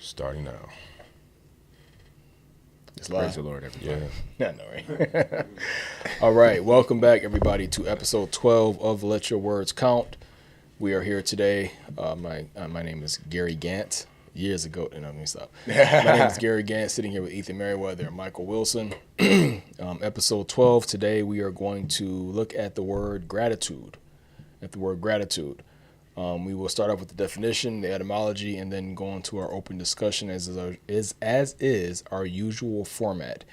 Starting now. Praise the Lord, everybody. Yeah. I know, right? All right. Welcome back, everybody, to episode 12 of Let Your Words Count. We are here today. My name is Gary Gant. Years ago, no, let me stop. My name is Gary Gant, sitting here with Ethan Merriweather and Michael Wilson. Episode 12. Today, we are going to look at the word gratitude. We will start off with the definition, the etymology, and then go into our open discussion as is our usual format.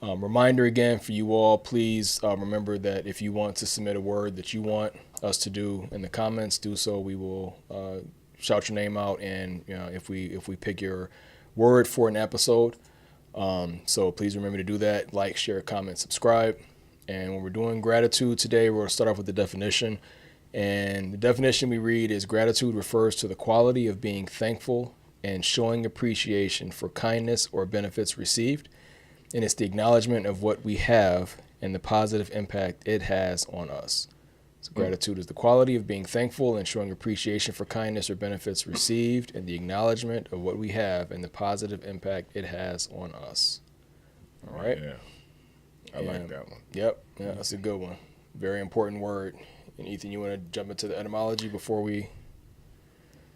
Reminder again for you all, please remember that if you want to submit a word that you want us to do in the comments, do so. We will shout your name out, and if we pick your word for an episode. So please remember to do that. Like, share, comment, subscribe. And when we're doing gratitude today, we're going to start off with the definition. And the definition we read is gratitude refers to the quality of being thankful and showing appreciation for kindness or benefits received. And it's the acknowledgement of what we have and the positive impact it has on us. So gratitude is the quality of being thankful and showing appreciation for kindness or benefits received, and the acknowledgement of what we have and the positive impact it has on us. All right? Yeah. I like that one. Yep. Yeah, that's a good one. Very important word. And Ethan, you want to jump into the etymology before we?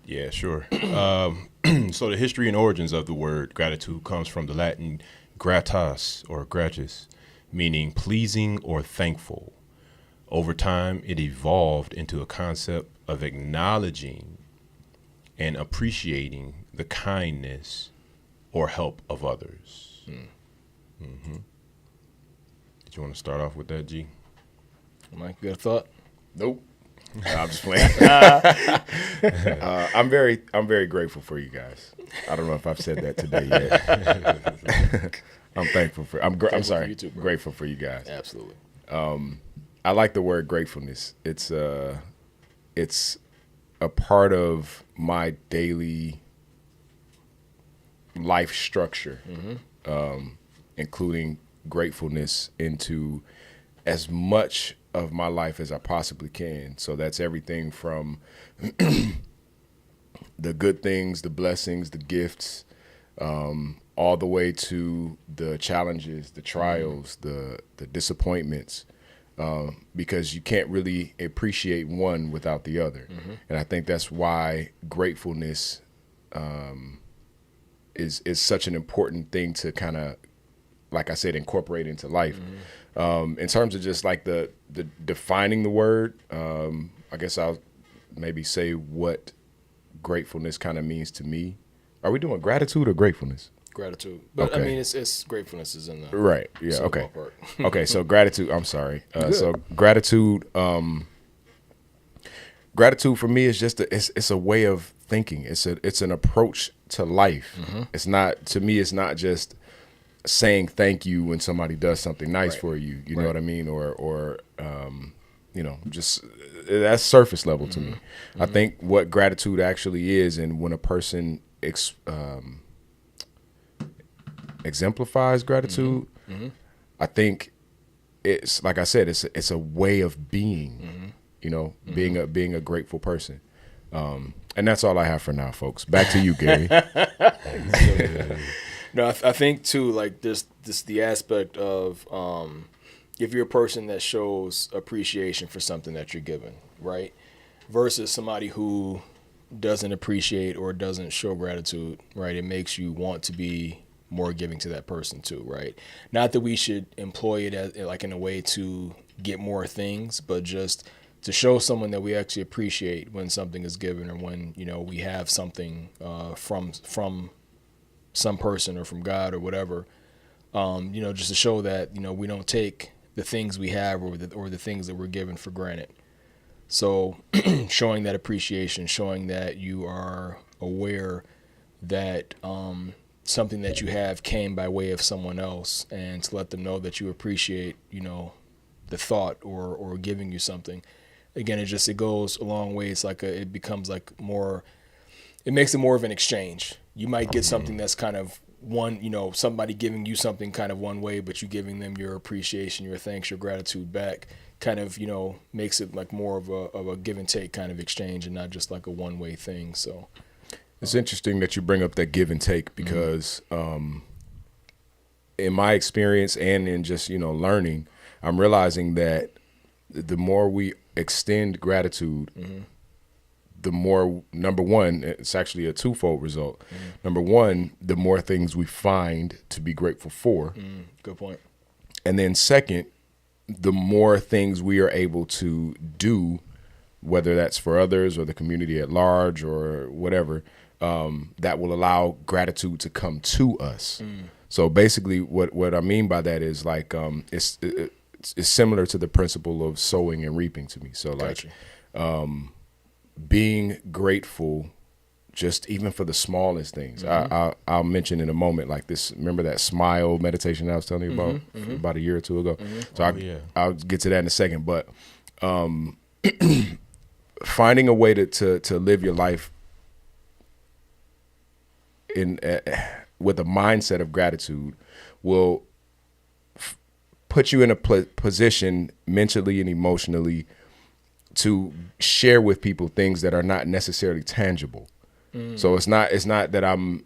Yeah, sure. So the history and origins of the word gratitude comes from the Latin gratas or gratis, meaning pleasing or thankful. Over time, it evolved into a concept of acknowledging and appreciating the kindness or help of others. Mm-hmm. Did you want to start off with that, G? Mike, you got a thought? Nope. I'm just playing. I'm very grateful for you guys. I don't know if I've said that today yet. I'm thankful for. I'm sorry. You too, bro. Grateful for you guys. Absolutely. I like the word gratefulness. It's a part of my daily life structure, including gratefulness into as much of my life as I possibly can. So that's everything from the good things, the blessings, the gifts, all the way to the challenges, the trials, the disappointments, because you can't really appreciate one without the other. And I think that's why gratefulness is such an important thing to kind of, like I said, incorporate into life. In terms of just like the defining the word, I guess I'll maybe say what gratefulness kind of means to me. Are we doing gratitude or gratefulness? Gratitude. But Okay. I mean, it's gratefulness is in the Right. Yeah. sort of Okay. ballpark. Okay. So gratitude. I'm sorry. So gratitude. Gratitude for me is just it's a way of thinking. It's an approach to life. It's not, to me, it's not just saying thank you when somebody does something nice for you. You know what I mean? Or just that's surface level to me. I think what gratitude actually is, and when a person exemplifies gratitude, I think it's, like I said, it's a way of being, being a grateful person. And that's all I have for now, folks. Back to you, Gary. No, I think too, like this the aspect of if you're a person that shows appreciation for something that you're given, right, versus somebody who doesn't appreciate or doesn't show gratitude, right, it makes you want to be more giving to that person too, right? Not that we should employ it as like in a way to get more things, but just to show someone that we actually appreciate when something is given, or when we have something from some person or from God or whatever, just to show that we don't take the things we have or the things that we're given for granted. So showing that appreciation, showing that you are aware that something that you have came by way of someone else, and to let them know that you appreciate the thought or giving you something. Again, it goes a long way. It's like it becomes like more. It makes it more of an exchange. You might get something that's kind of one, somebody giving you something kind of one way, but you giving them your appreciation, your thanks, your gratitude back, kind of, makes it like more of a give and take kind of exchange, and not just like a one way thing. So It's interesting that you bring up that give and take because in my experience and in just, learning, I'm realizing that the more we extend gratitude, the more, number one, it's actually a twofold result. Number one, the more things we find to be grateful for. Good point. And then second, the more things we are able to do, whether that's for others or the community at large or whatever, that will allow gratitude to come to us. So basically what I mean by that is like it's similar to the principle of sowing and reaping to me. So like being grateful just even for the smallest things. I'll mention in a moment like this. Remember that smile meditation I was telling you about a year or two ago? So I'll get to that in a second. But finding a way to live your life in with a mindset of gratitude will put you in a position mentally and emotionally to share with people things that are not necessarily tangible. So it's not that I'm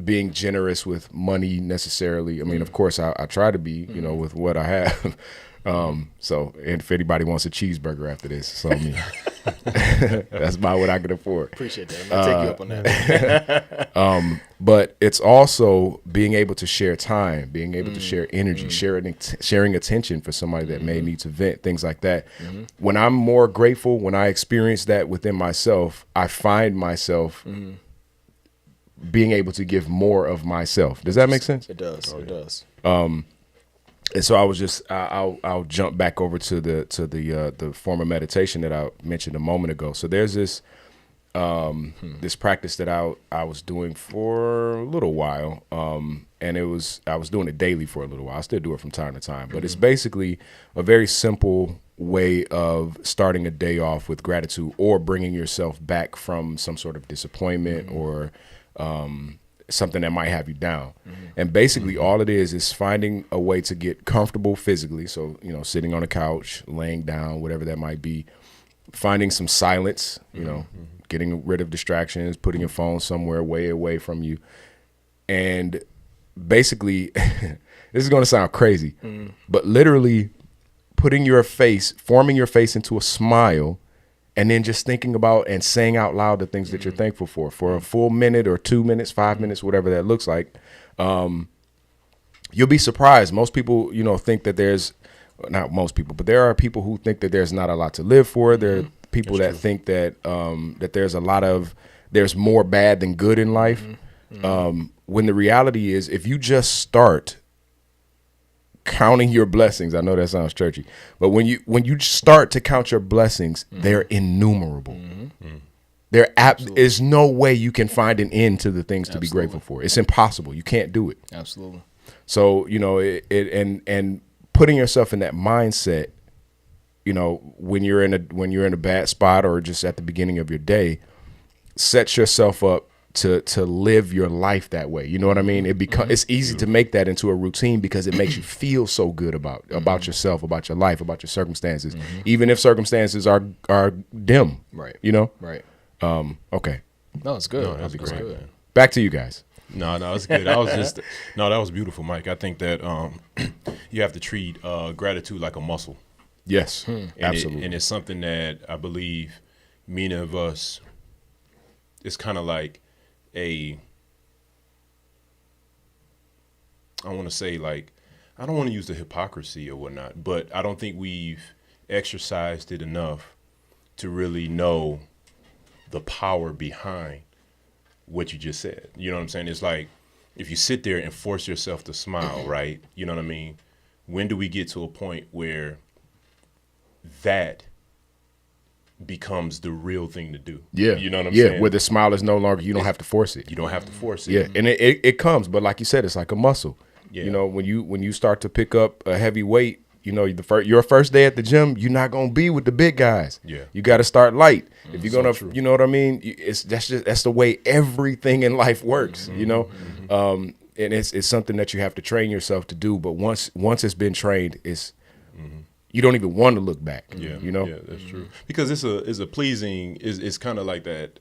being generous with money necessarily. I mean, of course, I try to be, with what I have. So, and if anybody wants a cheeseburger after this, it's on me. That's about what I can afford. Appreciate that. I'm gonna take you up on that. But it's also being able to share time, being able to share energy, sharing attention for somebody that may need to vent, things like that. When I'm more grateful, when I experience that within myself, I find myself being able to give more of myself. Does that make sense? It does. It does. And so I was just I'll jump back over to the form of meditation that I mentioned a moment ago. So there's this this practice that I was doing for a little while, and I was doing it daily for a little while. I still do it from time to time, but it's basically a very simple way of starting a day off with gratitude or bringing yourself back from some sort of disappointment or something that might have you down. And basically all it is finding a way to get comfortable physically. So, sitting on a couch, laying down, whatever that might be, finding some silence, getting rid of distractions, putting your phone somewhere way away from you. And basically, this is going to sound crazy, but literally forming your face into a smile, and then just thinking about and saying out loud the things that you're thankful for a full minute or 2 minutes, 5 minutes, whatever that looks like. You'll be surprised. Most people, think that not most people, but there are people who think that there's not a lot to live for. There are people that think that that there's more bad than good in life. When the reality is, if you just start counting your blessings, I know that sounds churchy, but when you start to count your blessings, they're innumerable. There is no way you can find an end to the things to be grateful for. It's impossible. You can't do it. Absolutely. So and putting yourself in that mindset, when you're in a bad spot or just at the beginning of your day, set yourself up to live your life that way. You know what I mean? It's easy to make that into a routine because it makes you feel so good about yourself, about your life, about your circumstances, even if circumstances are dim. Right. Right. No, Okay. it's good. No, that's It's great. good. Back to you guys. No, it's good. That was beautiful, Mike. I think that you have to treat gratitude like a muscle. Yes, absolutely. And it's something that I believe many of us, it's kind of like I want to say, like, I don't want to use the hypocrisy or whatnot, but I don't think we've exercised it enough to really know the power behind what you just said. You know what I'm saying? It's like if you sit there and force yourself to smile, right? You know what I mean? When do we get to a point where that becomes the real thing to do? Yeah. You know what I'm saying? Yeah, where the smile is no longer, you don't have to force it. You don't have to force it. Yeah, and it comes, but like you said, it's like a muscle. Yeah. When you start to pick up a heavy weight, your first day at the gym, you're not gonna be with the big guys. Yeah. You got to start light. If you're gonna, true. you know what I mean. That's the way everything in life works. And it's something that you have to train yourself to do. But once it's been trained, you don't even want to look back. Yeah, yeah, that's true. Because it's a pleasing. It's kind of like that.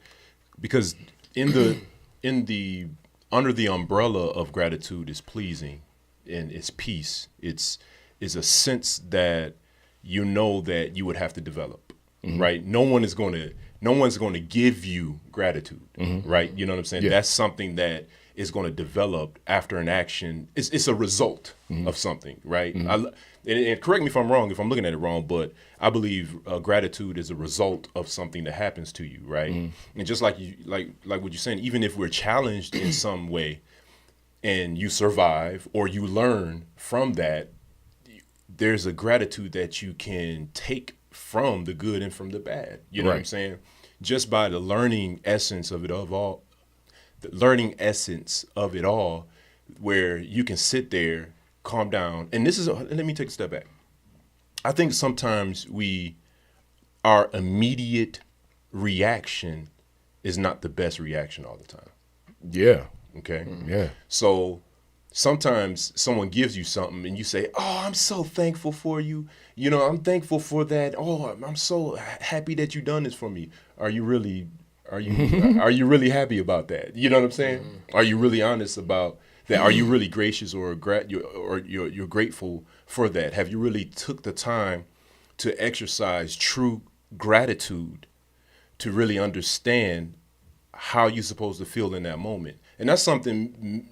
Because in the under the umbrella of gratitude is pleasing and it's peace. It's a sense that you know that you would have to develop, right? No one's going to give you gratitude, right? You know what I'm saying? Yeah. That's something that is going to develop after an action. It's a result of something, right? And correct me if I'm wrong, if I'm looking at it wrong, but I believe gratitude is a result of something that happens to you, right? And just like what you're saying, even if we're challenged in some way and you survive or you learn from that, there's a gratitude that you can take from the good and from the bad. You know what I'm saying? Just by the learning essence of it all, where you can sit there, calm down. And let me take a step back. I think sometimes our immediate reaction is not the best reaction all the time. Yeah. Okay. Yeah. So sometimes someone gives you something and you say, "Oh, I'm so thankful for you. You know, I'm thankful for that. Oh, I'm so happy that you done this for me." Are you really happy about that? You know what I'm saying? Are you really honest about that? Are you really gracious or you're grateful for that? Have you really took the time to exercise true gratitude to really understand how you're supposed to feel in that moment? And that's something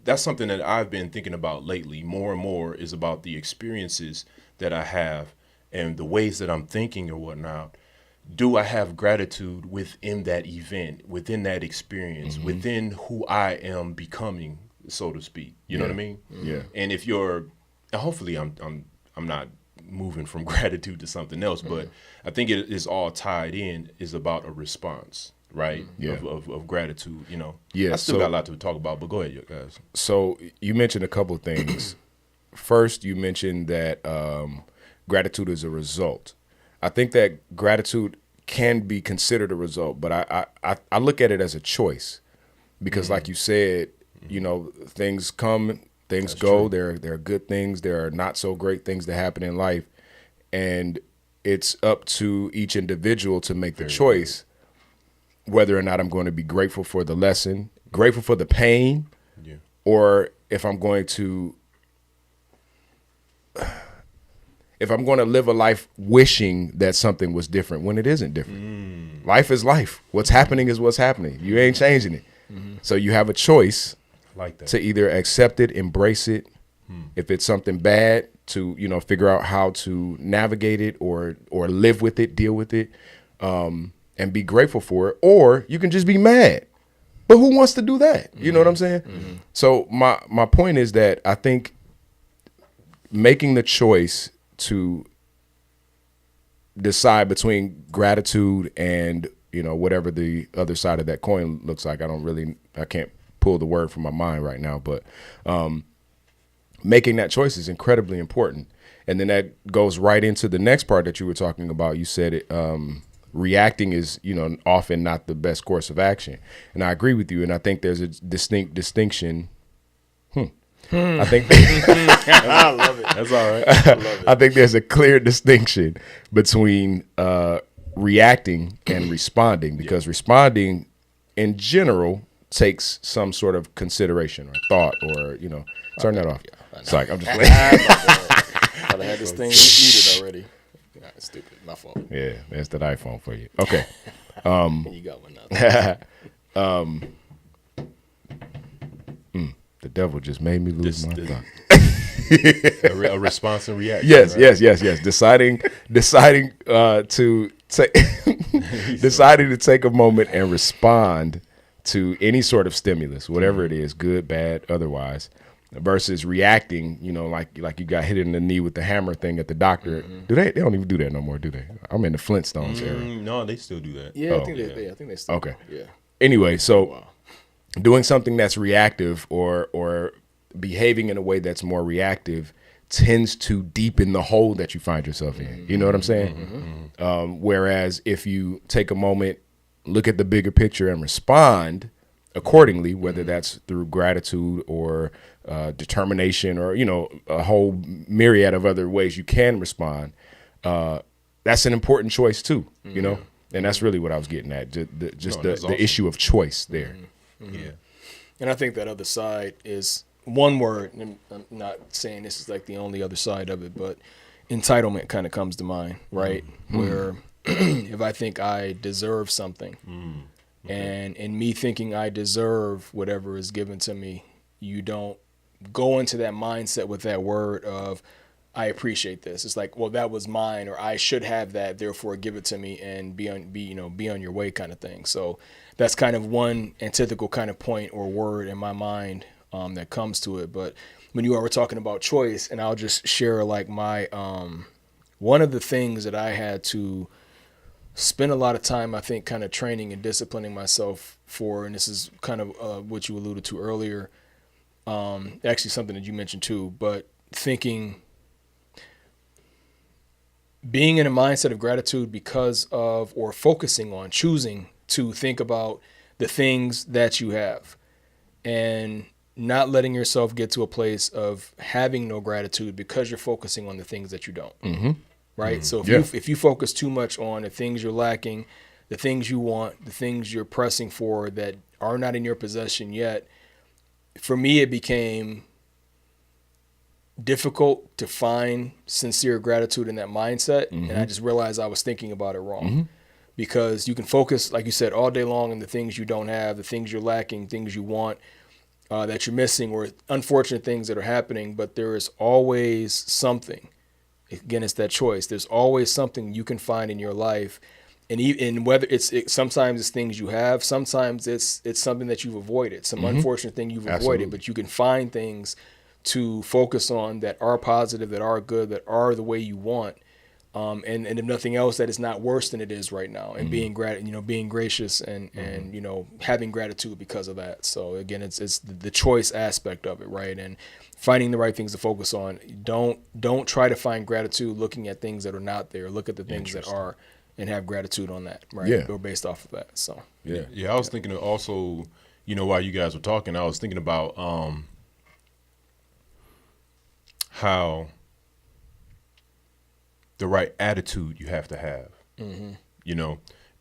that I've been thinking about lately more and more, is about the experiences that I have and the ways that I'm thinking or whatnot. Do I have gratitude within that event, within that experience, within who I am becoming, so to speak? You know what I mean? Yeah. And if hopefully I'm not moving from gratitude to something else, but I think it is all tied in, is about a response, right? Yeah. Of gratitude, you know. Yeah, I still so- got a lot to talk about, but go ahead, you guys. So you mentioned a couple of things. First, you mentioned that gratitude is a result. I think that gratitude can be considered a result, but I look at it as a choice, because like you said, you know, things come, things That's go. true. There are good things, there are not so great things that happen in life, and it's up to each individual to make the choice whether or not I'm going to be grateful for the lesson, grateful for the pain, Yeah. or if I'm going to live a life wishing that something was different when it isn't different. Life is life. What's happening is what's happening. You ain't changing it. So you have a choice Like that. to either accept it, embrace it. If it's something bad, to, you know, figure out how to navigate it or live with it, deal with it, and be grateful for it. Or you can just be mad. But who wants to do that? You know what I'm saying? So my point is that I think making the choice to decide between gratitude and, you know, whatever the other side of that coin looks like. I can't pull the word from my mind right now, but making that choice is incredibly important. And then that goes right into the next part that you were talking about. You said it, reacting is, you know, often not the best course of action. And I agree with you. And I think there's a distinction. I think I love it. That's all right. I love it. I think there's a clear distinction between reacting and responding, because responding in general takes some sort of consideration or thought, or, you know, turn that off. It's like, I'm just playing. Thought I had this thing muted already. Nah, it's stupid. My fault. Yeah, that's that iPhone for you. Okay. You got one now. The devil just made me lose my thought. A response and reaction. Yes, right? yes. Deciding to take deciding to take a moment and respond to any sort of stimulus, whatever it is, good, bad, otherwise, versus reacting. You know, like you got hit in the knee with the hammer thing at the doctor. Do they? They don't even do that no more, do they? I'm in the Flintstones era. No, they still do that. Yeah, Oh. I think they still. Okay. Yeah. Anyway, so Wow. doing something that's reactive or behaving in a way that's more reactive tends to deepen the hole that you find yourself in. You know what I'm saying? Whereas if you take a moment, look at the bigger picture and respond accordingly, whether that's through gratitude or determination, or, you know, a whole myriad of other ways you can respond, that's an important choice too, you know? And that's really what I was getting at. Just that's the awesome. issue of choice there. Yeah. And I think that other side is one word, and I'm not saying this is like the only other side of it, but entitlement kind of comes to mind, right? Where if I think I deserve something, and in me thinking I deserve whatever is given to me, you don't go into that mindset with that word of, I appreciate this. It's like, well, that was mine, or I should have that, therefore give it to me and be on your way kind of thing. So that's kind of one antithetical kind of point or word in my mind that comes to it. But when you were talking about choice, and I'll just share like my one of the things that I had to spend a lot of time, I think, kind of training and disciplining myself for, and this is kind of what you alluded to earlier, actually something that you mentioned too, but being in a mindset of gratitude because of, or focusing on, choosing to think about the things that you have, and not letting yourself get to a place of having no gratitude because you're focusing on the things that you don't. Right? So if you focus too much on the things you're lacking, the things you want, the things you're pressing for that are not in your possession yet, for me, it became difficult to find sincere gratitude in that mindset. And I just realized I was thinking about it wrong. Because you can focus, like you said, all day long on the things you don't have, the things you're lacking, things you want, that you're missing, or unfortunate things that are happening. But there is always something. Again, it's that choice. There's always something you can find in your life. And whether sometimes it's things you have, sometimes it's something that you've avoided, some unfortunate thing you've avoided, but you can find things to focus on that are positive, that are good, that are the way you want. And if nothing else, that is not worse than it is right now, and being gracious and having gratitude because of that. So again, it's the choice aspect of it, right? And finding the right things to focus on. Don't try to find gratitude looking at things that are not there. Look at the things that are, and have gratitude on that, right? Yeah. Or based off of that. So Yeah. I was thinking of also, while you guys were talking, I was thinking about how the right attitude you have to have,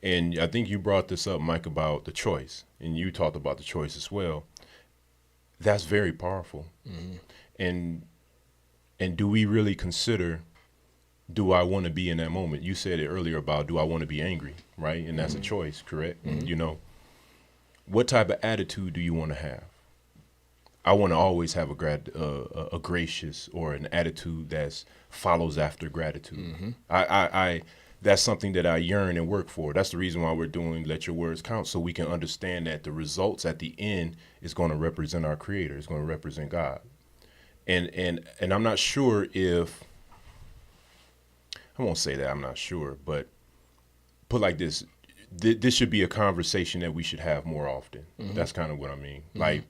and I think you brought this up, Mike, about the choice, and you talked about the choice as well. That's very powerful. And do we really consider, do I want to be in that moment? You said it earlier about, do I want to be angry, right? And that's a choice, correct? What type of attitude do you want to have? I want to always have a gracious, or an attitude that follows after gratitude. I that's something that I yearn and work for. That's the reason why we're doing Let Your Words Count, so we can understand that the results at the end is going to represent our Creator. It's going to represent God. And I'm not sure if, I won't say that I'm not sure, but put like this, this should be a conversation that we should have more often. That's kind of what I mean. Like,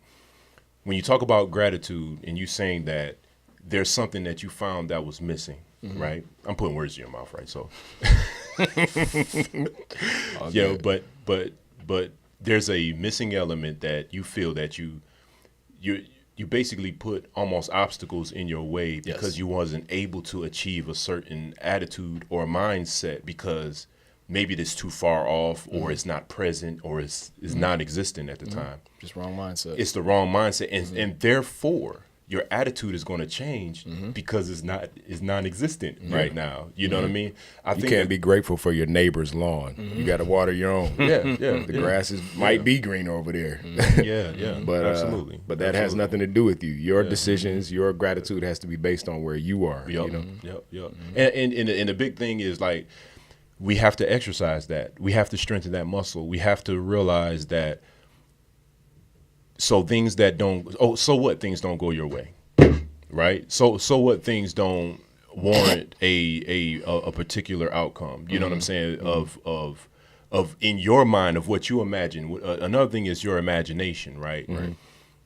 when you talk about gratitude and you saying that there's something that you found that was missing, right? I'm putting words in your mouth, right? So, but there's a missing element that you feel that you basically put almost obstacles in your way because you wasn't able to achieve a certain attitude or mindset because maybe it's too far off, or it's not present, or it's non-existent at the time. just wrong mindset. It's the wrong mindset, and therefore your attitude is going to change because it's non-existent right now. You know what I mean? I You can't be grateful for your neighbor's lawn. You got to water your own. The grass might be green over there. But absolutely. But that has nothing to do with you. Your decisions, your gratitude has to be based on where you are. And the big thing is, like, we have to exercise that. We have to strengthen that muscle. We have to realize that. So what things don't go your way, right? So what things don't warrant a particular outcome. You know what I'm saying? Of in your mind, of what you imagine. Another thing is your imagination, right? Right.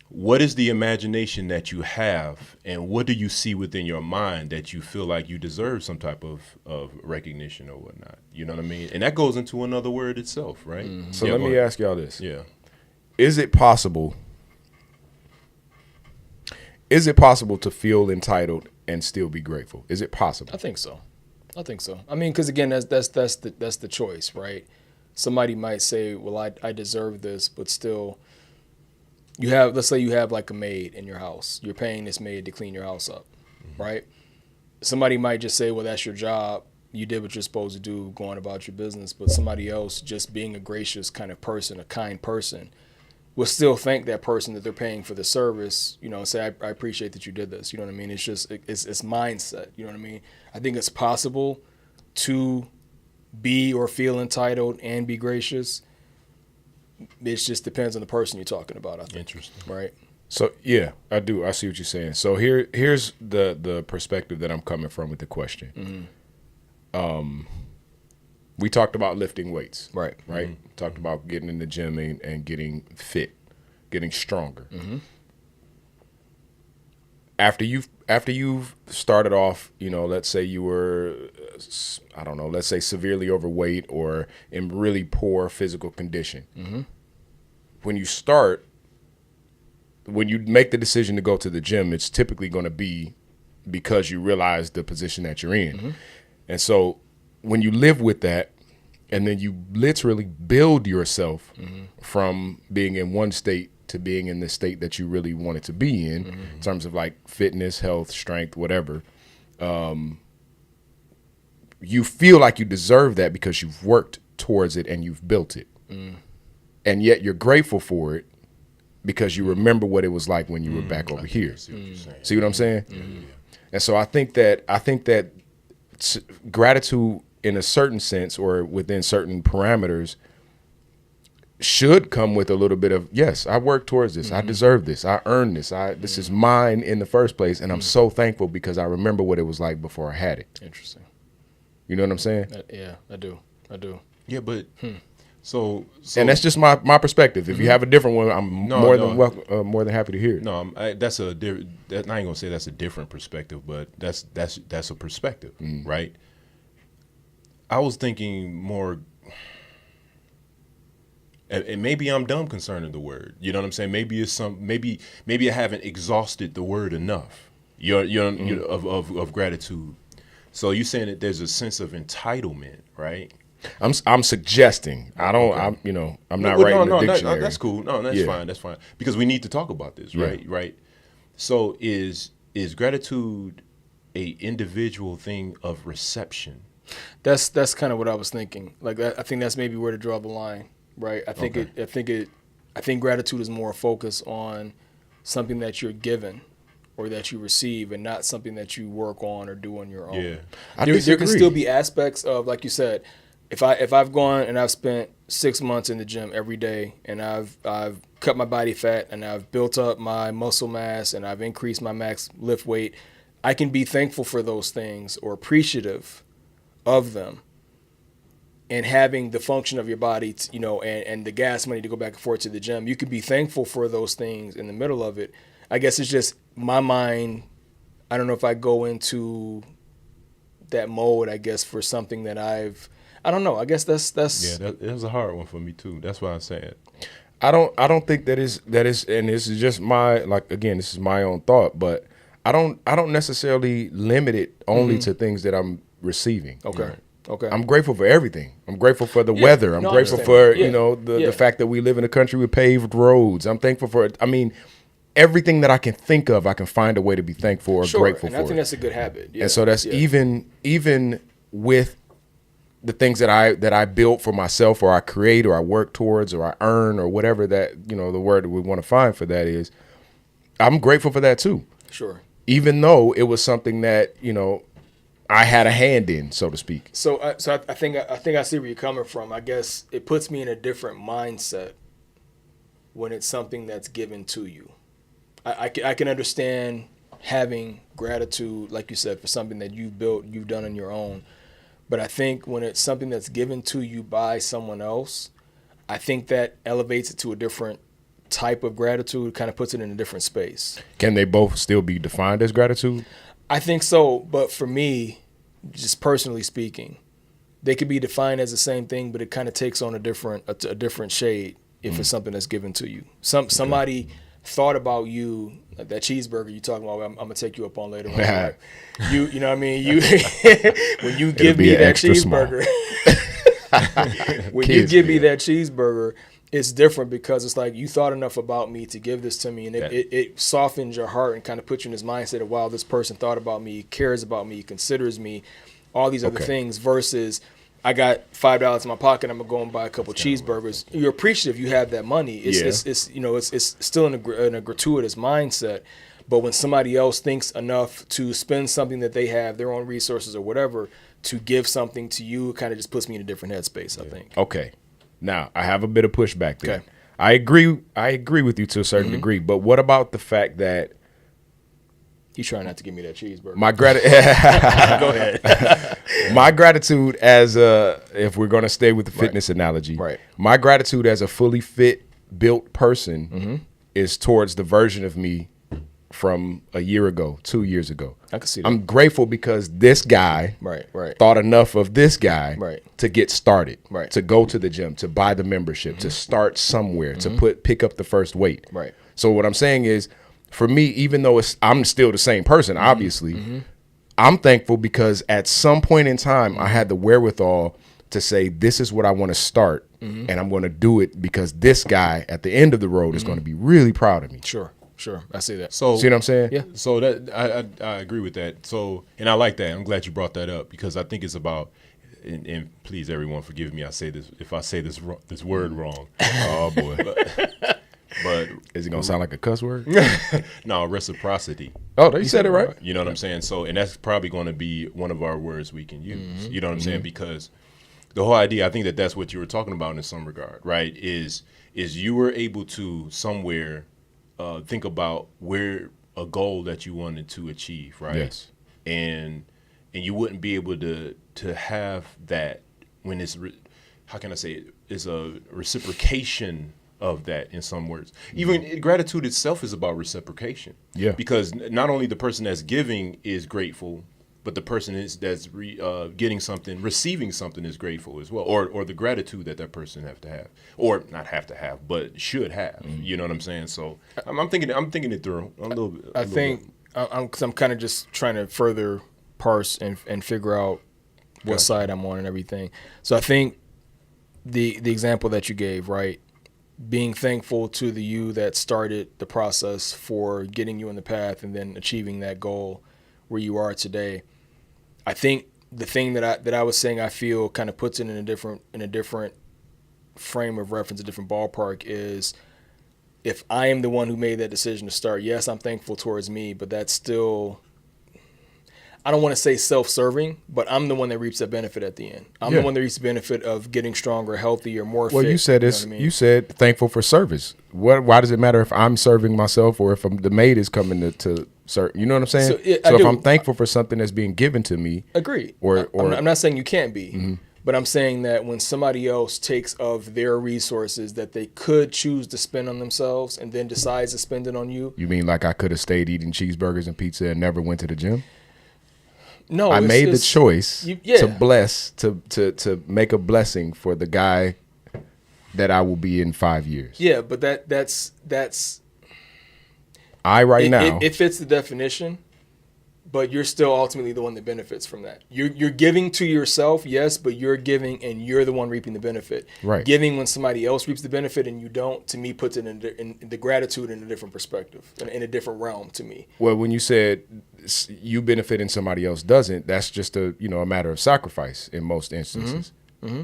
What is the imagination that you have, and what do you see within your mind that you feel like you deserve some type of recognition or whatnot? You know what I mean? And that goes into another word itself, right? So let me ask y'all this. Yeah. Is it possible to feel entitled and still be grateful? Is it possible? I think so. I mean, because again, that's the choice, right? somebody might say, well, I deserve this, but still let's say you have like a maid in your house. You're paying this maid to clean your house up, right? Somebody might just say, well, that's your job. You did what you're supposed to do going about your business. But somebody else just being a gracious kind of person, a kind person, will still thank that person that they're paying for the service, you know, and say, I appreciate that you did this. You know what I mean? It's just, it's mindset. You know what I mean? I think it's possible to be or feel entitled and be gracious. It just depends on the person you're talking about, I think. Interesting. Right? So yeah, I do. I see what you're saying. So here's the perspective that I'm coming from with the question. We talked about lifting weights, Right. Talked about getting in the gym and getting fit, getting stronger. After you've started off, you know, let's say you were, I don't know, let's say severely overweight or in really poor physical condition. When you make the decision to go to the gym, it's typically going to be because you realize the position that you're in. And so when you live with that, and then you literally build yourself from being in one state to being in the state that you really wanted to be in terms of like fitness, health, strength, whatever, you feel like you deserve that because you've worked towards it and you've built it. And yet you're grateful for it because you remember what it was like when you were back over here. See what I'm saying? And so I think that gratitude in a certain sense or within certain parameters should come with a little bit of, yes, I worked towards this. I deserve this. I earned this. This is mine in the first place. And I'm so thankful because I remember what it was like before I had it. Interesting. You know what I'm saying? Yeah, I do. Yeah, but so and that's just my perspective. If you have a different one, I'm more than happy to hear it. No, that's I ain't gonna say that's a different perspective, but that's a perspective, right? I was thinking more, and maybe I'm dumb concerning the word. You know what I'm saying? Maybe it's maybe I haven't exhausted the word enough. Of gratitude. So you're saying that there's a sense of entitlement, right? I'm suggesting. I don't. Okay. I'm not writing the dictionary. That's cool. No, that's fine. That's fine because we need to talk about this, right? Yeah. Right. So is gratitude a individual thing of reception? That's kind of what I was thinking. Like I think that's maybe where to draw the line, right? I think gratitude is more focused on something that you're given or that you receive, and not something that you work on or do on your own. Yeah, there can still be aspects of, like you said, if I've gone and I've spent 6 months in the gym every day, and I've cut my body fat, and I've built up my muscle mass, and I've increased my max lift weight, I can be thankful for those things or appreciative of them, and having the function of your body, and the gas money to go back and forth to the gym. You could be thankful for those things in the middle of it. I guess it's just my mind. I don't know if I go into that mode, I guess, for something that I don't know. I guess that's yeah. That was a hard one for me too. That's why I said I don't think that is, and this is just this is my own thought, but I don't necessarily limit it only to things that I'm receiving. Okay. Right? Okay. I'm grateful for everything. I'm grateful for the weather. I'm grateful for the fact that we live in a country with paved roads. I'm thankful for it. I mean, everything that I can think of, I can find a way to be thankful or grateful for. I think that's a good habit. Yeah. And so that's even with the things that I built for myself, or I create, or I work towards, or I earn, or whatever that, the word that we want to find for that is, I'm grateful for that too. Sure. Even though it was something that, I had a hand in, so to speak. So I think I see where you're coming from. I guess it puts me in a different mindset when it's something that's given to you. I can understand having gratitude, like you said, for something that you've built, you've done on your own. But I think when it's something that's given to you by someone else, I think that elevates it to a different type of gratitude, kind of puts it in a different space. Can they both still be defined as gratitude? I think so, but for me, just personally speaking, they could be defined as the same thing, but it kind of takes on a different shade if it's something that's given to you. Somebody thought about you, like that cheeseburger you talking about. I'm gonna take you up on later. You know what I mean? You when you give me that cheeseburger, when you give me that cheeseburger, it's different because it's like you thought enough about me to give this to me, and it softens your heart and kind of puts you in this mindset of, wow, this person thought about me, cares about me, considers me, all these other things, versus I got $5 in my pocket, I'm gonna go and buy a couple cheeseburgers. You're appreciative you have that money. It's still in a gratuitous mindset. But when somebody else thinks enough to spend something that they have, their own resources or whatever, to give something to you, it kind of just puts me in a different headspace, I think. Okay. Now, I have a bit of pushback there. Okay. I agree with you to a certain degree, but what about the fact that He's trying not to give me that cheeseburger. Go ahead. My gratitude as if we're going to stay with the fitness analogy, my gratitude as a fully fit, built person is towards the version of me from a year ago, 2 years ago. I can see that. I'm grateful because this guy thought enough of this guy to get started, to go to the gym, to buy the membership, to start somewhere, to pick up the first weight. Right. So what I'm saying is, for me, even though I'm still the same person, obviously, I'm thankful because at some point in time, I had the wherewithal to say, this is what I want to start, and I'm going to do it because this guy at the end of the road is going to be really proud of me. Sure. I see that. So see what I'm saying? Yeah. So that I agree with that. So, and I like that. I'm glad you brought that up because I think it's about, and please everyone forgive me. I say this if I say this word wrong. Oh boy. But is it gonna sound like a cuss word? No, reciprocity. Oh, you said it right. You know what I'm saying? So, and that's probably going to be one of our words we can use. You know what I'm saying? Because the whole idea, I think that's what you were talking about in some regard, right? Is you were able to somewhere think about where a goal that you wanted to achieve, right? Yes. And you wouldn't be able to have that when it's how can I say it? It's a reciprocation of that in some words. Even gratitude itself is about reciprocation. Yeah. Because not only the person that's giving is grateful, but the person that's getting something, receiving something is grateful as well, or the gratitude that person have to have, or not have to have, but should have. You know what I'm saying? So I'm thinking it through a little bit. I think I'm kind of just trying to further parse and figure out what side I'm on and everything. So I think the example that you gave, right? Being thankful to the you that started the process for getting you on the path and then achieving that goal where you are today. I think the thing that I was saying I feel kind of puts it in a different frame of reference, a different ballpark, is if I am the one who made that decision to start, yes, I'm thankful towards me, but that's still, I don't want to say self-serving, but I'm the one that reaps that benefit at the end. I'm the one that reaps the benefit of getting stronger, healthier, more fit. Well, you said this. You know what I mean? You said thankful for service. Why does it matter if I'm serving myself or if the maid is coming to serve? You know what I'm saying? So if I'm thankful for something that's being given to me, agreed. Or I'm not saying you can't be, but I'm saying that when somebody else takes of their resources that they could choose to spend on themselves and then decides to spend it on you. You mean like I could have stayed eating cheeseburgers and pizza and never went to the gym? No, I made the choice to bless, to make a blessing for the guy that I will be in 5 years. Yeah, but that's now. It fits the definition, but you're still ultimately the one that benefits from that. You're giving to yourself, yes, but you're giving and you're the one reaping the benefit. Right. Giving when somebody else reaps the benefit and you don't, to me, puts it in the gratitude in a different perspective, in a different realm to me. Well, when you said you benefit and somebody else doesn't, that's just a matter of sacrifice in most instances,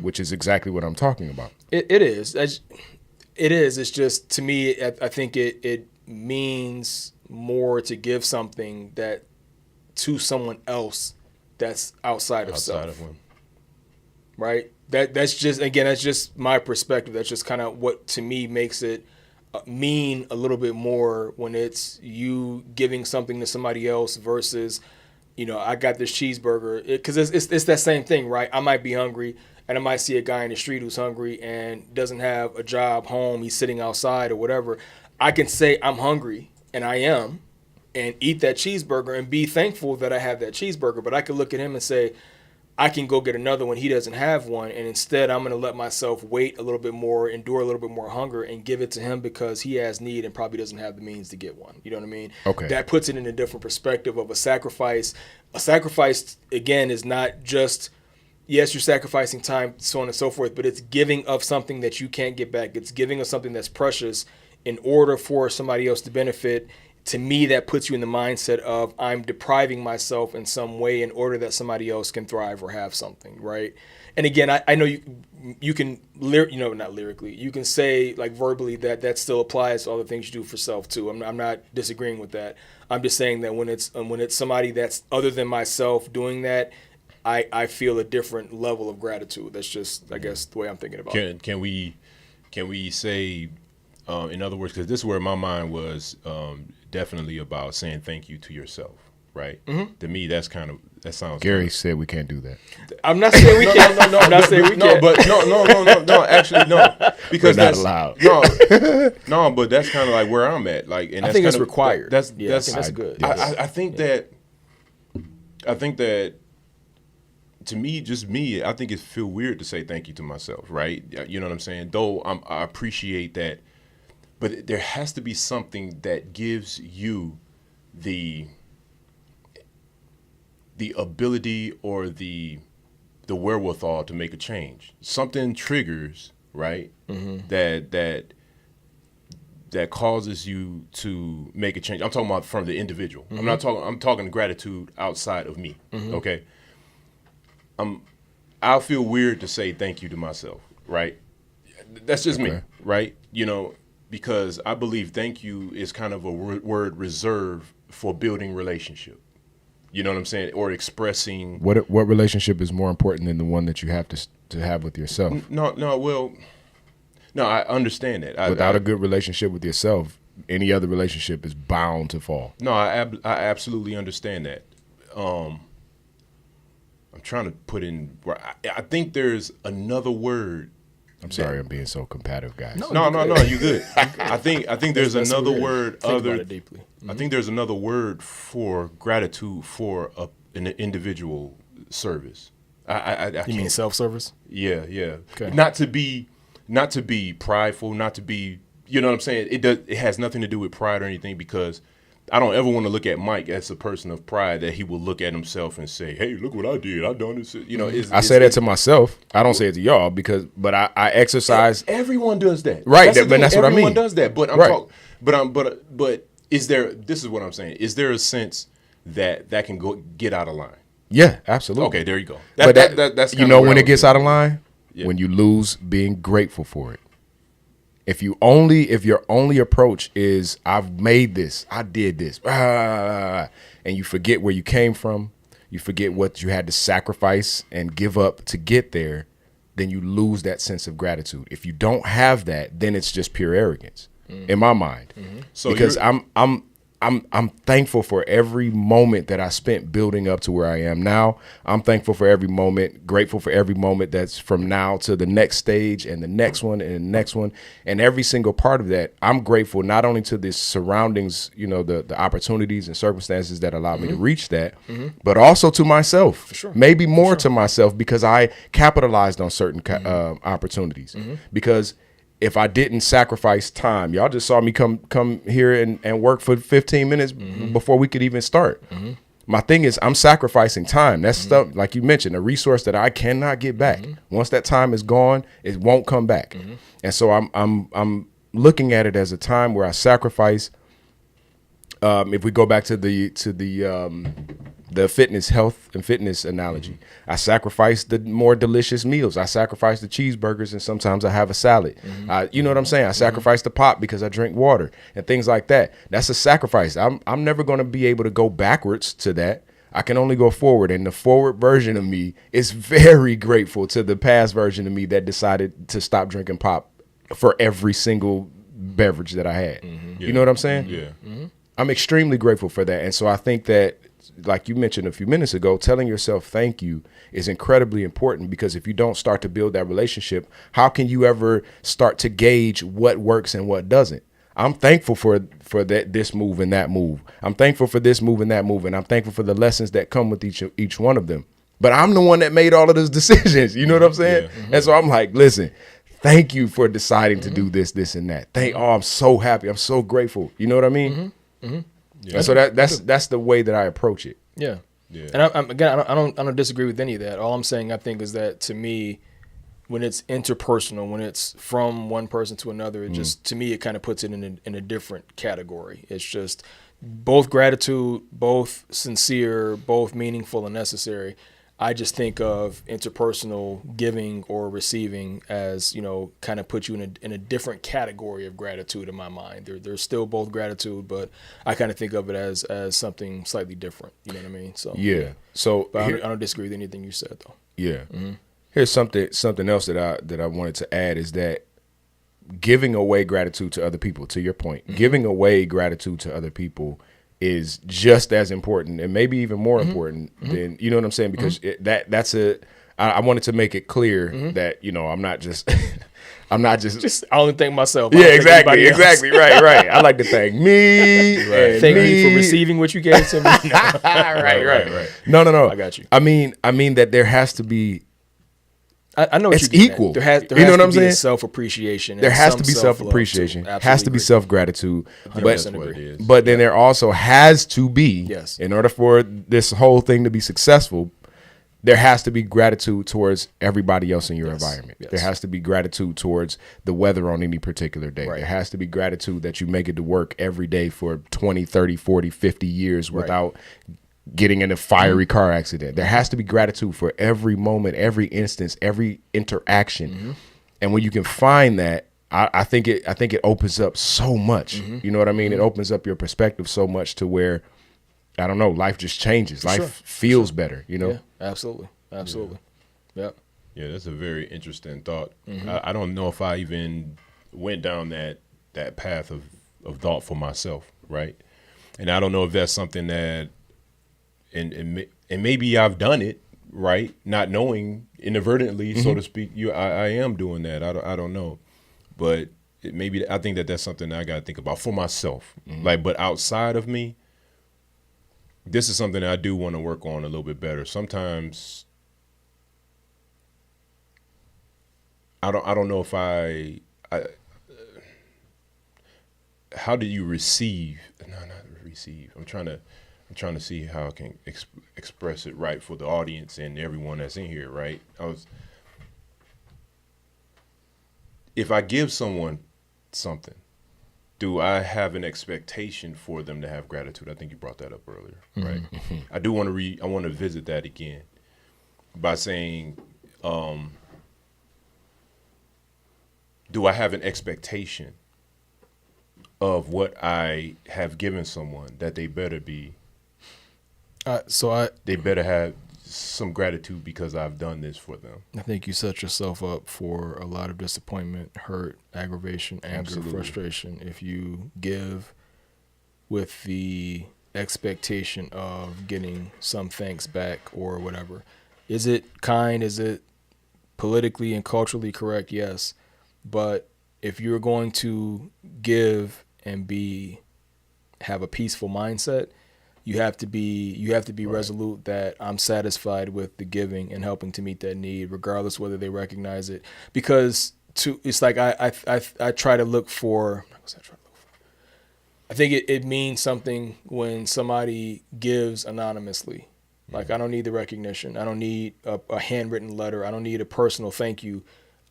which is exactly what I'm talking about. It is. It is. It's just, to me, I think it means more to give something that to someone else that's outside of self. Right? That's just my perspective. That's just kind of what to me makes it mean a little bit more when it's you giving something to somebody else versus, I got this cheeseburger, because it's that same thing, right? I might be hungry and I might see a guy in the street who's hungry and doesn't have a job, home, he's sitting outside or whatever. I can say I'm hungry, and I am, and eat that cheeseburger and be thankful that I have that cheeseburger. But I could look at him and say, I can go get another one. He doesn't have one. And instead, I'm going to let myself wait a little bit more, endure a little bit more hunger, and give it to him because he has need and probably doesn't have the means to get one. You know what I mean? Okay. That puts it in a different perspective of a sacrifice. A sacrifice, again, is not just yes, you're sacrificing time, so on and so forth, but it's giving of something that you can't get back. It's giving of something that's precious in order for somebody else to benefit. To me, that puts you in the mindset of I'm depriving myself in some way in order that somebody else can thrive or have something, right? And again, I know you can, not lyrically, you can say like verbally that still applies to all the things you do for self too. I'm not disagreeing with that. I'm just saying that when it's somebody that's other than myself doing that, I feel a different level of gratitude. That's just, I guess, the way I'm thinking about it. Can we say, in other words, because this is where my mind was definitely about saying thank you to yourself, right? Mm-hmm. To me, that sounds. Gary said we can't do that. I'm not saying we can't. No, I'm not saying we can't. No, actually, no, because we're not allowed. No, but that's kind of like where I'm at. Like, and I think it's required. I think that's good. Yes. I think that. To me, just me, I think it feel weird to say thank you to myself, right? You know what I'm saying? Though I appreciate that, but there has to be something that gives you the ability or the wherewithal to make a change. Something triggers, right? Mm-hmm. That causes you to make a change. I'm talking about from the individual. Mm-hmm. I'm talking gratitude outside of me. Mm-hmm. Okay. I'll feel weird to say thank you to myself, right? That's just me, right? Because I believe thank you is kind of a word reserved for building relationship. You know what I'm saying? Or expressing. What relationship is more important than the one that you have to have with yourself? No, I understand that. Without a good relationship with yourself, any other relationship is bound to fall. No, I absolutely understand that. I'm trying to put in. I think there's another word. I'm sorry, I'm being so combative, guys. No, you good. I think there's another word. Think about it deeply. Mm-hmm. I think there's another word for gratitude for an individual service. You mean self-service? Yeah. Okay. Not to be prideful, not to be. You know what I'm saying? It has nothing to do with pride or anything, because I don't ever want to look at Mike as a person of pride that he will look at himself and say, "Hey, look what I did. I done this." I say that to myself. I don't say it to y'all but I exercise. Everyone does that, right? That's what I mean. Everyone does that, but but is there? This is what I'm saying. Is there a sense that can get out of line? Yeah, absolutely. Okay, there you go. That's when it gets out of line, when you lose being grateful for it. If your only approach is I've made this, I did this, and you forget where you came from, you forget what you had to sacrifice and give up to get there, then you lose that sense of gratitude. If you don't have that, then it's just pure arrogance in my mind. Mm-hmm. So because I'm thankful for every moment that I spent building up to where I am now. I'm thankful for every moment, grateful for every moment that's from now to the next stage and the next one and the next one. And every single part of that, I'm grateful not only to the surroundings, the opportunities and circumstances that allowed me to reach that, but also to myself. For sure. Maybe more to myself, because I capitalized on certain opportunities. Because if I didn't sacrifice time, y'all just saw me come here and work for 15 minutes before we could even start. Mm-hmm. My thing is I'm sacrificing time. That's stuff, like you mentioned, a resource that I cannot get back. Once that time is gone, it won't come back. And so I'm looking at it as a time where I sacrifice. If we go back to the fitness, health and fitness analogy, I sacrifice the more delicious meals. I sacrifice the cheeseburgers, and sometimes I have a salad. You know what I'm saying? I sacrifice the pop because I drink water and things like that. That's a sacrifice. I'm never going to be able to go backwards to that. I can only go forward, and the forward version of me is very grateful to the past version of me that decided to stop drinking pop for every single beverage that I had. You know what I'm saying? Yeah. I'm extremely grateful for that. And so I think that, like you mentioned a few minutes ago, telling yourself thank you is incredibly important, because if you don't start to build that relationship, how can you ever start to gauge what works and what doesn't? I'm thankful for this move and that move. I'm thankful for this move and that move. And I'm thankful for the lessons that come with each one of them. But I'm the one that made all of those decisions. You know what I'm saying? Yeah. And so I'm like, listen, thank you for deciding to do this, and that. I'm so happy. I'm so grateful. You know what I mean? Yeah. And so that's the way that I approach it. Yeah. Yeah. And I don't disagree with any of that. All I'm saying, I think, is that to me, when it's interpersonal, when it's from one person to another, it just, to me, it kind of puts it in a different category. It's just both gratitude, both sincere, both meaningful and necessary. I just think of interpersonal giving or receiving as, kind of put you in a different category of gratitude in my mind. They're still both gratitude, but I kind of think of it as something slightly different. You know what I mean? So Yeah. So but I don't disagree with anything you said, though. yeah. Here's something else that I wanted to add is that giving away gratitude to other people, to your point, giving away gratitude to other people is just as important and maybe even more important than, you know what I'm saying? Because I wanted to make it clear that, I'm not just, I only thank myself. yeah, exactly. Right. I like to thank me. Right. Thank me for receiving what you gave to me. Right. No. I got you. I mean that there has to be, I know what it's you're getting equal. At. There has You know what to I'm be saying? Self-appreciation. there and has some to be self-love, self-appreciation, too. has to Absolutely be agree. self-gratitude, That's what it agree. is. but then there also has to be, Yes. in order for this whole thing to be successful, there has to be gratitude towards everybody else in your environment. Yes. There has to be gratitude towards the weather on any particular day. Right. There has to be gratitude that you make it to work every day for 20, 30, 40, 50 years without getting in a fiery car accident. There has to be gratitude for every moment, every instance, every interaction. And when you can find that, I think it opens up so much. You know what I mean? It opens up your perspective so much to where, I don't know, life just changes. Life feels better, Yeah, absolutely. Yep. Yeah, that's a very interesting thought. I don't know if I even went down that path of thought for myself, right? And I don't know if that's something that, and maybe I've done it, right? Not knowing inadvertently, so to speak. I am doing that. I don't know, but maybe I think that's something that I got to think about for myself. But outside of me, this is something that I do want to work on a little bit better. Sometimes I don't know if how do you receive? No, not receive. I'm trying to see how I can express it right for the audience and everyone that's in here, right? If I give someone something, do I have an expectation for them to have gratitude? I think you brought that up earlier, right? I do want to I want to visit that again by saying, do I have an expectation of what I have given someone that they better be? They better have some gratitude because I've done this for them. I think you set yourself up for a lot of disappointment, hurt, aggravation, anger, Absolutely. frustration if you give with the expectation of getting some thanks back or whatever. Is it kind? Is it politically and culturally correct? Yes. But if you're going to give and have a peaceful mindset, you have to be right. Resolute that I'm satisfied with the giving and helping to meet that need, regardless whether they recognize it. Because it's like I try to look for. I think it means something when somebody gives anonymously. Like, I don't need the recognition. I don't need a handwritten letter. I don't need a personal thank you.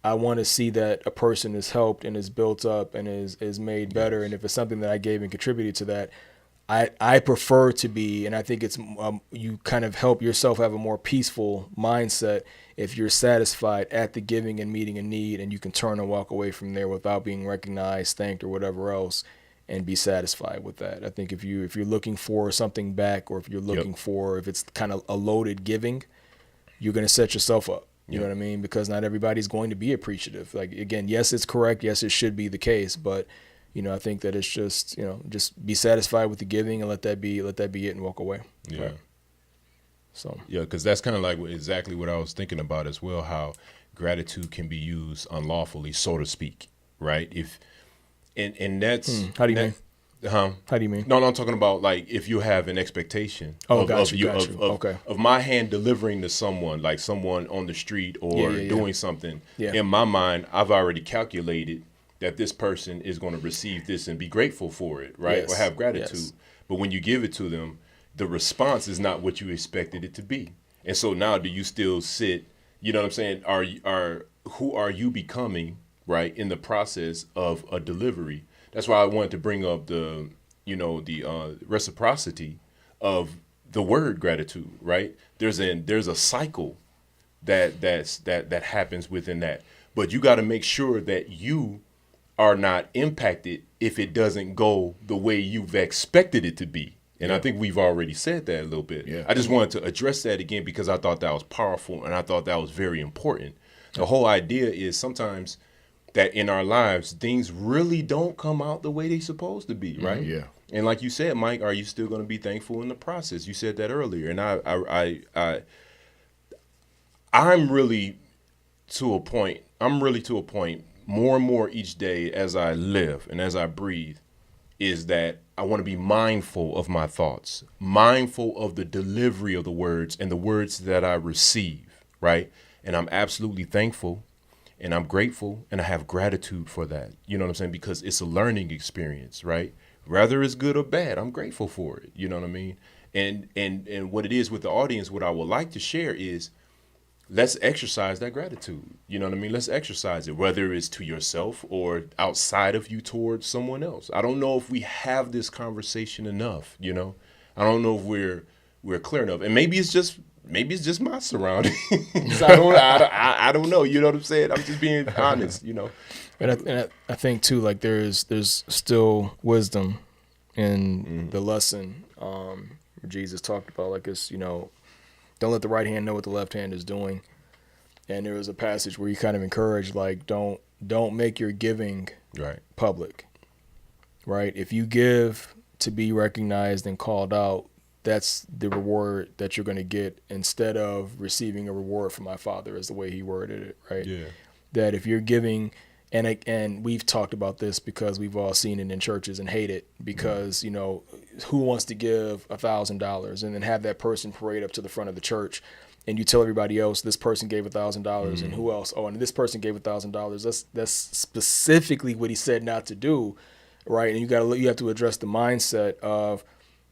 I want to see that a person is helped and is built up and is made better. Yes. And if it's something that I gave and contributed to that, I prefer to be, and I think it's you kind of help yourself have a more peaceful mindset if you're satisfied at the giving and meeting a need, and you can turn and walk away from there without being recognized, thanked, or whatever else, and be satisfied with that. I think if you're looking for something back, or if you're looking for, if it's kind of a loaded giving, you're going to set yourself up. You know what I mean? Because not everybody's going to be appreciative. Like, again, yes, it's correct. Yes, it should be the case, but I think that it's just, just be satisfied with the giving and let that be it and walk away. Yeah. Right. So. Yeah, because that's kind of like exactly what I was thinking about as well, how gratitude can be used unlawfully, so to speak, right? And that's... How do you mean? How do you mean? No, I'm talking about, like, if you have an expectation of my hand delivering to someone, like someone on the street or doing something. Yeah. In my mind, I've already calculated that this person is going to receive this and be grateful for it, right? Yes. Or have gratitude. Yes. But when you give it to them, the response is not what you expected it to be. And so now do you still sit, you know what I'm saying? Who are you becoming, right, in the process of a delivery? That's why I wanted to bring up the reciprocity of the word gratitude, right? There's a cycle that happens within that. But you got to make sure that you are not impacted if it doesn't go the way you've expected it to be. And I think we've already said that a little bit. Yeah. I just wanted to address that again because I thought that was powerful and I thought that was very important. The whole idea is sometimes that in our lives, things really don't come out the way they're supposed to be, right? Yeah. And like you said, Mike, are you still going to be thankful in the process? You said that earlier. And I'm really to a point more and more each day as I live and as I breathe is that I want to be mindful of my thoughts, mindful of the delivery of the words and the words that I receive, right? And I'm absolutely thankful and I'm grateful and I have gratitude for that. You know what I'm saying? Because it's a learning experience, right? Whether it's good or bad, I'm grateful for it. You know what I mean? And what it is with the audience, what I would like to share is let's exercise that gratitude. You know what I mean? Let's exercise it, whether it's to yourself or outside of you towards someone else. I don't know if we have this conversation enough, you know? I don't know if we're clear enough. And maybe it's just my surroundings. I don't know. You know what I'm saying? I'm just being honest, you know? And I think too, like there's still wisdom in the lesson Jesus talked about, like it's, you know, don't let the right hand know what the left hand is doing. And there was a passage where he kind of encouraged, like, don't make your giving public, right? If you give to be recognized and called out, that's the reward that you're going to get instead of receiving a reward from my Father, is the way he worded it, right? Yeah. That if you're giving, and we've talked about this because we've all seen it in churches and hate it because, you know, who wants to give $1,000 and then have that person parade up to the front of the church and you tell everybody else this person gave $1,000 and who else? Oh, and this person gave $1,000. That's specifically what he said not to do, right? And you have to address the mindset of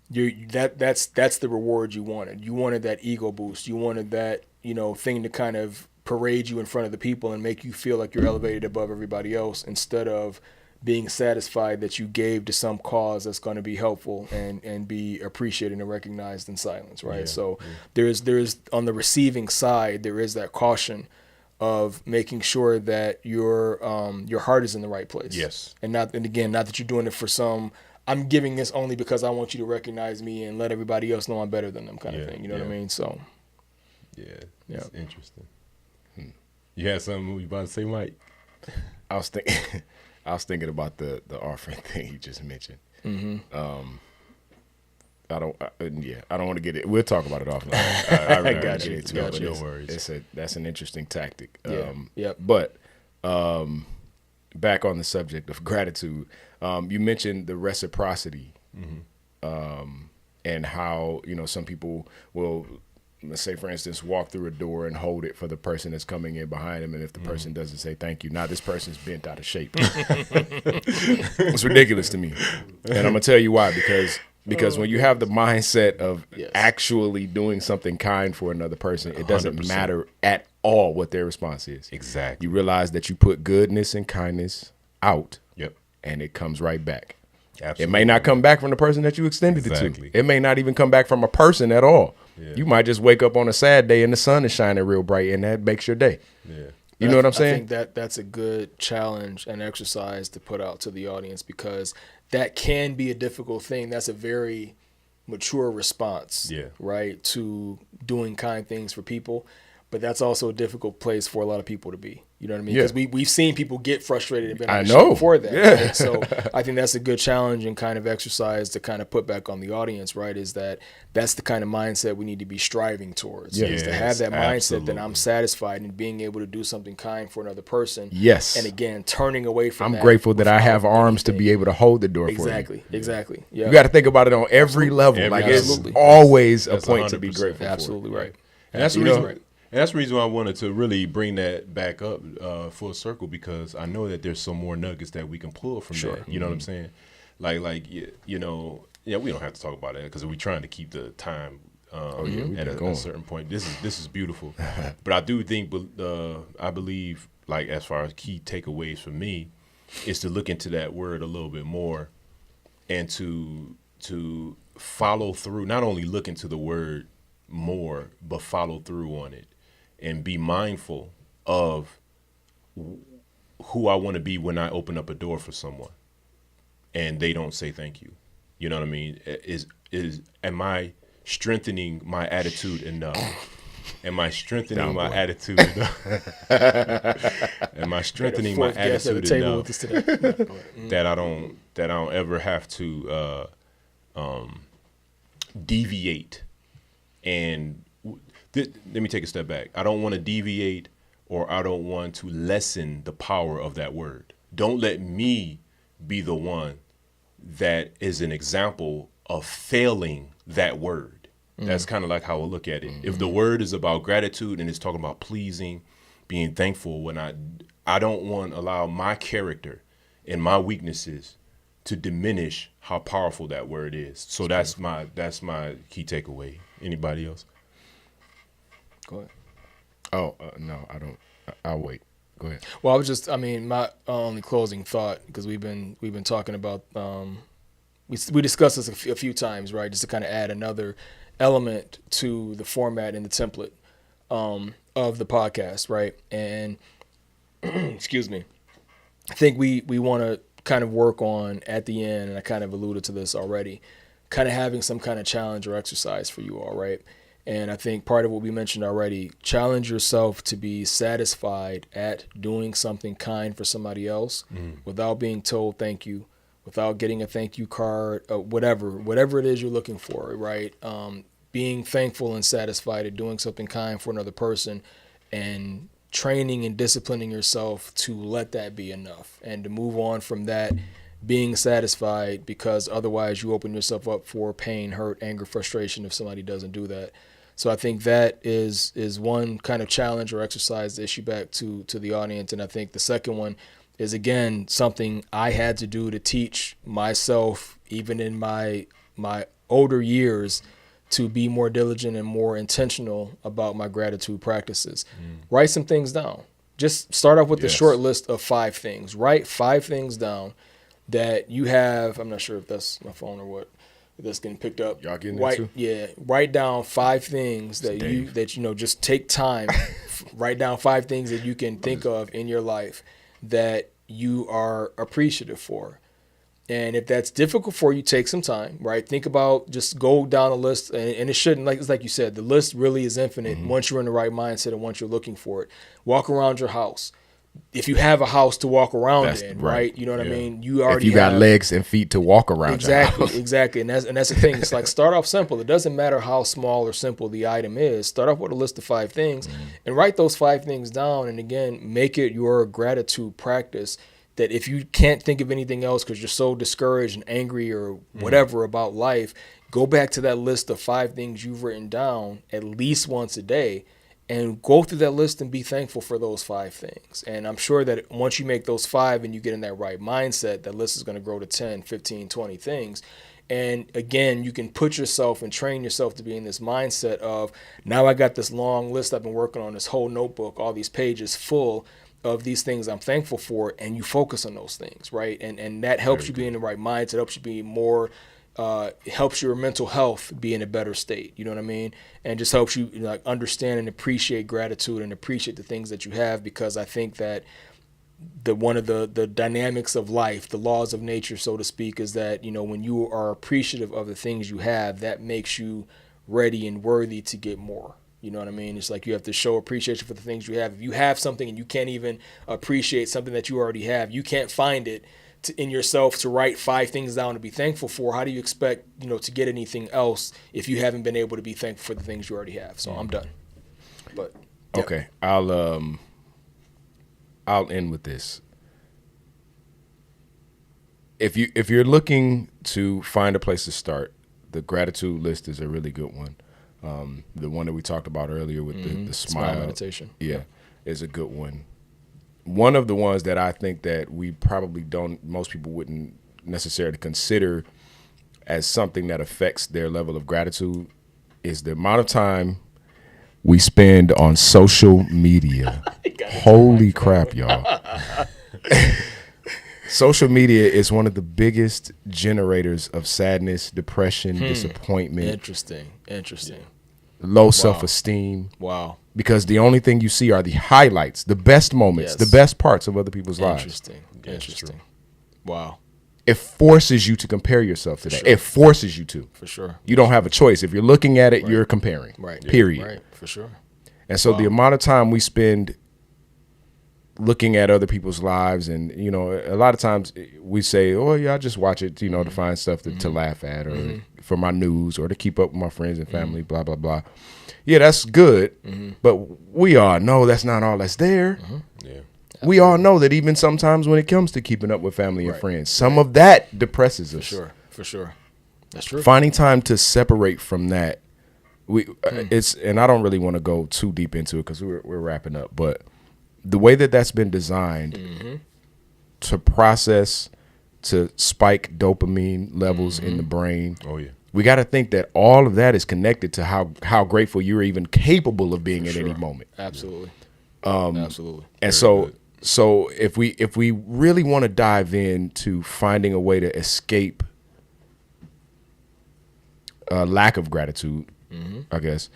that's the reward you wanted. You wanted that ego boost. You wanted that, you know, thing to kind of parade you in front of the people and make you feel like you're elevated above everybody else instead of being satisfied that you gave to some cause that's going to be helpful and be appreciated and recognized in silence, right? So there's on the receiving side, there is that caution of making sure that your heart is in the right place. Yes. And again, not that you're doing it for some, I'm giving this only because I want you to recognize me and let everybody else know I'm better than them kind of thing. You know what I mean? So it's interesting. You had something you about to say, Mike? I was thinking about the offering thing you just mentioned. I don't want to get it. We'll talk about it offline. I got you. No worries. That's an interesting tactic. But back on the subject of gratitude, you mentioned the reciprocity, and how, you know, some people will, let's say, for instance, walk through a door and hold it for the person that's coming in behind them. And if the person doesn't say thank you, now this person's bent out of shape. It's ridiculous to me. And I'm going to tell you why, because when you have the mindset of actually doing something kind for another person, it doesn't 100%. Matter at all what their response is. Exactly. You realize that you put goodness and kindness out, and it comes right back. Absolutely. It may not come back from the person that you extended it to. It may not even come back from a person at all. Yeah. You might just wake up on a sad day and the sun is shining real bright, and that makes your day. Yeah. You know what I'm saying? I think that's a good challenge and exercise to put out to the audience, because that can be a difficult thing. That's a very mature response, right, to doing kind things for people. But that's also a difficult place for a lot of people to be. You know what I mean? Because we've seen people get frustrated and been on the show before that. Yeah. Right? So I think that's a good challenge and kind of exercise to kind of put back on the audience, right? Is that's the kind of mindset we need to be striving towards. Is to have that mindset that I'm satisfied in being able to do something kind for another person. Yes. And again, turning away from I'm grateful that I have arms to be able to hold the door for you. Exactly. Yeah. You got to think about it on every level. Like it's always a point 100%. To be grateful for. Absolutely right. And that's the reason. And that's the reason why I wanted to really bring that back up full circle, because I know that there's some more nuggets that we can pull from that. You know what I'm saying? Like you know, Yeah, we don't have to talk about it because we're trying to keep the time we've at been a going. certain point. This is beautiful, but I do think, I believe, like as far as key takeaways for me, is to look into that word a little bit more, and to follow through. Not only look into the word more, but follow through on it, and be mindful of who I want to be when I open up a door for someone, and they don't say thank you. You know what I mean? Am I strengthening my attitude enough? Am I strengthening my attitude enough? Am I strengthening my attitude enough that I don't ever have to deviate? And let me take a step back. I don't want to deviate, or I don't want to lessen the power of that word. Don't let me be the one that is an example of failing that word. That's kind of like how I look at it. If the word is about gratitude and it's talking about pleasing, being thankful, when I don't want to allow my character and my weaknesses to diminish how powerful that word is. So that's my key takeaway. Anybody else? Go ahead. Oh, no, I don't. I'll wait. Go ahead. Well, my only closing thought, because we've been talking about, we discussed this a few times, right? Just to kind of add another element to the format and the template of the podcast, right? And excuse me, I think we want to kind of work on at the end, and I kind of alluded to this already, kind of having some kind of challenge or exercise for you all, right? And I think part of what we mentioned already, challenge yourself to be satisfied at doing something kind for somebody else without being told thank you, without getting a thank you card, whatever it is you're looking for, right? Being thankful and satisfied at doing something kind for another person, and training and disciplining yourself to let that be enough and to move on from that being satisfied, because otherwise you open yourself up for pain, hurt, anger, frustration if somebody doesn't do that. So I think that is one kind of challenge or exercise to issue back to the audience. And I think the second one is, again, something I had to do to teach myself, even in my older years, to be more diligent and more intentional about my gratitude practices. Write some things down. Just start off with a short list of 5 things. Write 5 things down that you have. I'm not sure if that's my phone or what. That's getting picked up. Y'all getting that too? Yeah. Write down 5 things that just take time. Write down 5 things that you can think of in your life that you are appreciative for. And if that's difficult for you, take some time, right? Think about, just go down a list, and it shouldn't, like you said, the list really is infinite once you're in the right mindset and once you're looking for it. Walk around your house. If you have a house to walk around in, right? You know what I mean? You already if you got legs and feet to walk around. Exactly. And that's the thing. It's like, start off simple. It doesn't matter how small or simple the item is. Start off with a list of 5 things and write those 5 things down. And again, make it your gratitude practice, that if you can't think of anything else because you're so discouraged and angry or whatever about life, go back to that list of 5 things you've written down at least once a day, and go through that list and be thankful for those 5 things. And I'm sure that once you make those 5 and you get in that right mindset, that list is going to grow to 10, 15, 20 things. And again, you can put yourself and train yourself to be in this mindset of, now I got this long list I've been working on, this whole notebook, all these pages full of these things I'm thankful for, and you focus on those things, right? And that helps you be in the right mindset, helps you be more, helps your mental health be in a better state, you know what I mean? And just helps you, like, understand and appreciate gratitude and appreciate the things that you have, because I think that one of the dynamics of life, the laws of nature, so to speak, is that, when you are appreciative of the things you have, that makes you ready and worthy to get more. You know what I mean? It's like you have to show appreciation for the things you have. If you have something and you can't even appreciate something that you already have, you can't find it in yourself to write 5 things down to be thankful for. How do you expect, to get anything else if you haven't been able to be thankful for the things you already have? So I'm done. But yeah. Okay, I'll end with this. If you're looking to find a place to start, the gratitude list is a really good one. The one that we talked about earlier with the smile meditation, is a good one. One of the ones that I think that we probably most people wouldn't necessarily consider as something that affects their level of gratitude is the amount of time we spend on social media. Holy crap, y'all. Social media is one of the biggest generators of sadness, depression, disappointment. Interesting. Low self-esteem. Wow. Because the only thing you see are the highlights, the best moments, the best parts of other people's lives. Interesting. Wow. It forces you to compare yourself to that. It forces you to. For sure. You don't have a choice. If you're looking at it, you're comparing. Right. Period. Right. For sure. And so the amount of time we spend looking at other people's lives, and you know, a lot of times we say, "Oh yeah, I just watch it, you know, to find stuff to laugh at, or for my news, or to keep up with my friends and family." Blah blah blah. Yeah, that's good, but we all know that's not all that's there. Yeah. We all know that even sometimes when it comes to keeping up with family and friends, some of that depresses us. For sure. That's true. Finding time to separate from that, it's, and I don't really want to go too deep into it because we're wrapping up, but the way that that's been designed to process, to spike dopamine levels in the brain. Oh yeah. We got to think that all of that is connected to how grateful you're even capable of being at any moment. Absolutely. And Very so if we really want to dive into finding a way to escape lack of gratitude, I guess,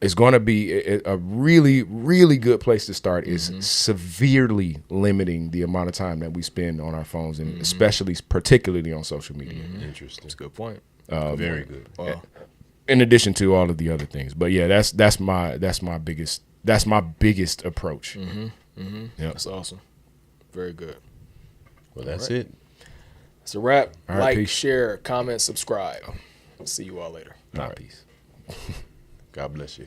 it's going to be a really, really good place to start is severely limiting the amount of time that we spend on our phones, and especially, particularly on social media. Interesting. That's a good point. Very good. Wow. In addition to all of the other things, but yeah, that's my biggest approach. Yep. That's awesome. Very good. Well, that's it. It's a wrap. All right, Like, peace. share, comment, subscribe. See you all later. All right, peace. God bless you.